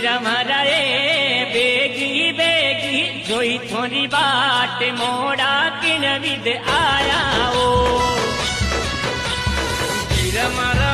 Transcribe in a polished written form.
वीरा मारा रे बेगी बेगी जोई थोड़ी बाट मोड़ा किन विद आया ओ वीरा मारा